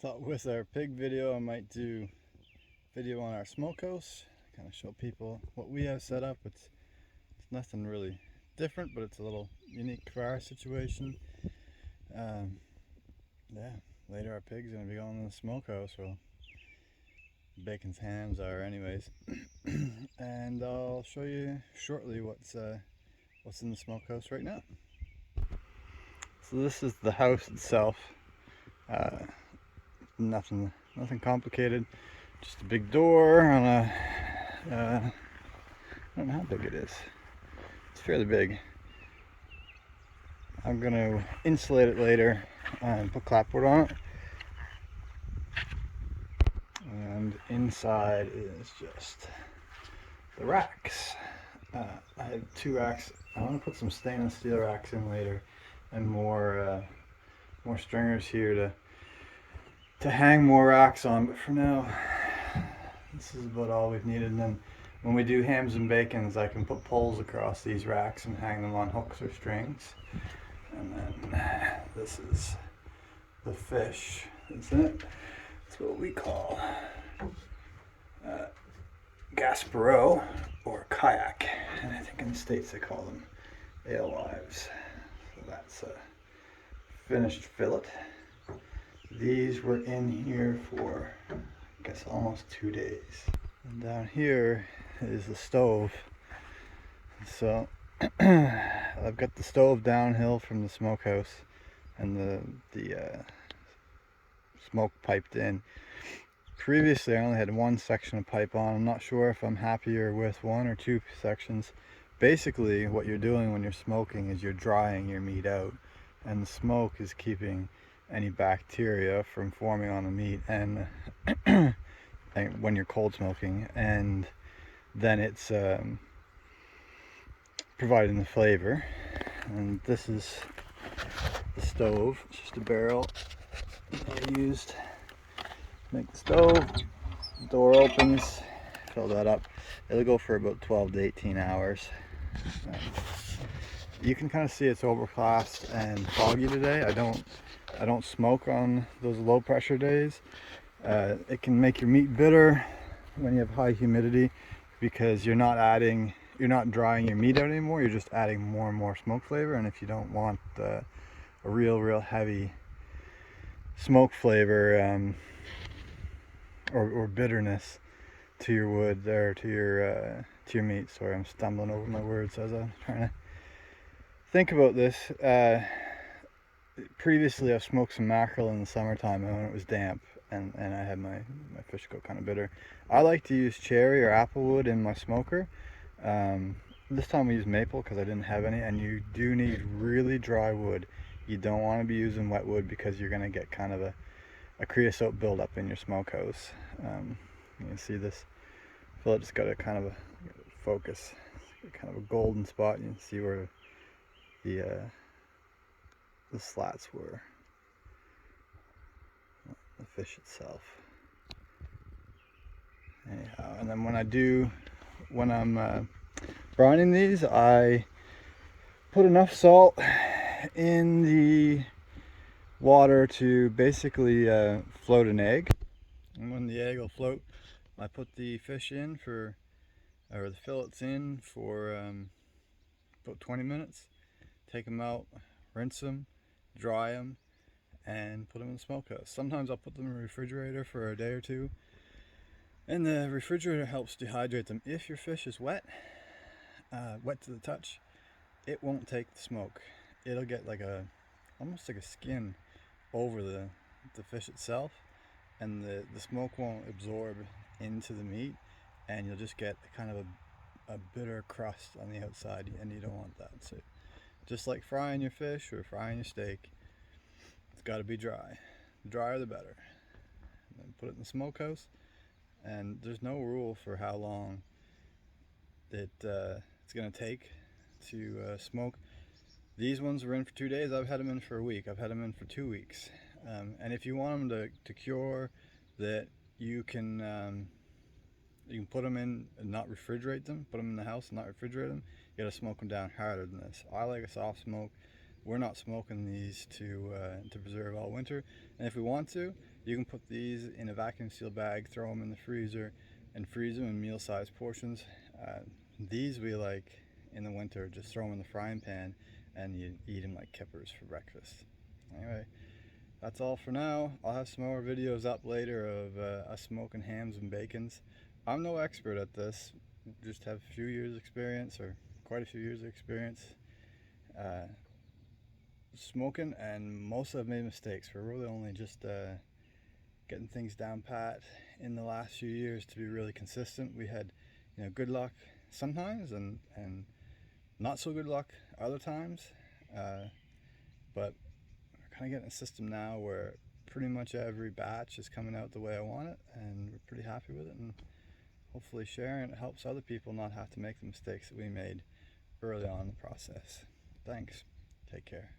Thought with our pig video I might do video on our smokehouse, kind of show people what we have set up. It's nothing really different, but it's a little unique for our situation. Yeah, later our pig's gonna be going in the smokehouse. Well, Bacon's hams are anyways. And I'll show you shortly what's in the smokehouse right now. So this is the house itself. Nothing complicated. Just a big door on a, I don't know how big it is. It's fairly big. I'm gonna insulate it later and put clapboard on it. And inside is just the racks. I have two racks. I want to put some stainless steel racks in later, and more stringers here to hang more racks on. But for now, this is about all we've needed. And then when we do hams and bacons, I can put poles across these racks and hang them on hooks or strings. And then this is the fish that's in it. It's what we call Gasparot or kayak, and I think in the States they call them alewives. So that's a finished fillet. These were in here for, I guess, almost 2 days. And down here is the stove. So I've got the stove downhill from the smokehouse, and the smoke piped in. Previously I only had one section of pipe on. I'm not sure if I'm happier with one or two sections. Basically what you're doing when you're smoking is you're drying your meat out, and the smoke is keeping any bacteria from forming on the meat and when you're cold smoking, and then it's providing the flavor. And this is the stove. It's just a barrel that I used. Make the stove, door opens, fill that up. It'll go for about 12 to 18 hours. You can kind of see it's overcast and foggy today. I don't smoke on those low pressure days. It can make your meat bitter when you have high humidity, because you're not drying your meat out anymore. You're just adding more and more smoke flavor. And if you don't want a real heavy smoke flavor, or bitterness to your wood, or to your meat. Sorry, I'm stumbling over my words as I'm trying to think about this. Previously I've smoked some mackerel in the summertime and when it was damp, and I had my fish go kind of bitter. I like to use cherry or apple wood in my smoker. This time we used maple because I didn't have any, and you do need really dry wood. You don't want to be using wet wood because you're going to get kind of a creosote buildup in your smokehouse. You can see this fillet just got a kind of a focus, kind of a golden spot. You can see where the slats were, the fish itself. Anyhow, and then when I'm brining these, I put enough salt in the water to basically float an egg, and when the egg will float, I put the fish in or the fillets in for about 20 minutes, take them out, rinse them, dry them, and put them in the smokehouse. Sometimes I'll put them in the refrigerator for a day or two, and the refrigerator helps dehydrate them. If your fish is wet to the touch, it won't take the smoke. It'll get almost like a skin over the fish itself, and the smoke won't absorb into the meat, and you'll just get kind of a bitter crust on the outside, and you don't want that. So just like frying your fish or frying your steak, it's got to be dry. The drier the better. And then put it in the smokehouse, and there's no rule for how long it's going to take to smoke. These ones were in for 2 days. I've had them in for a week. I've had them in for 2 weeks. And if you want them to cure, that you can put them in and not refrigerate them. Put them in the house and not refrigerate them. You got to smoke them down harder than this. I like a soft smoke. We're not smoking these to preserve all winter. And if we want to, You can put these in a vacuum seal bag, throw them in the freezer, and freeze them in meal-sized portions. These we like in the winter, just throw them in the frying pan and you eat them like kippers for breakfast. Anyway, that's all for now. I'll have some more videos up later of us smoking hams and bacons. I'm no expert at this, just have a few years experience, or quite a few years of experience smoking, and most I've made mistakes. We're really only just getting things down pat in the last few years to be really consistent. We had, good luck sometimes and not so good luck other times, but we're kind of getting a system now where pretty much every batch is coming out the way I want it, and we're pretty happy with it, and hopefully sharing it helps other people not have to make the mistakes that we made early on in the process. Thanks. Take care.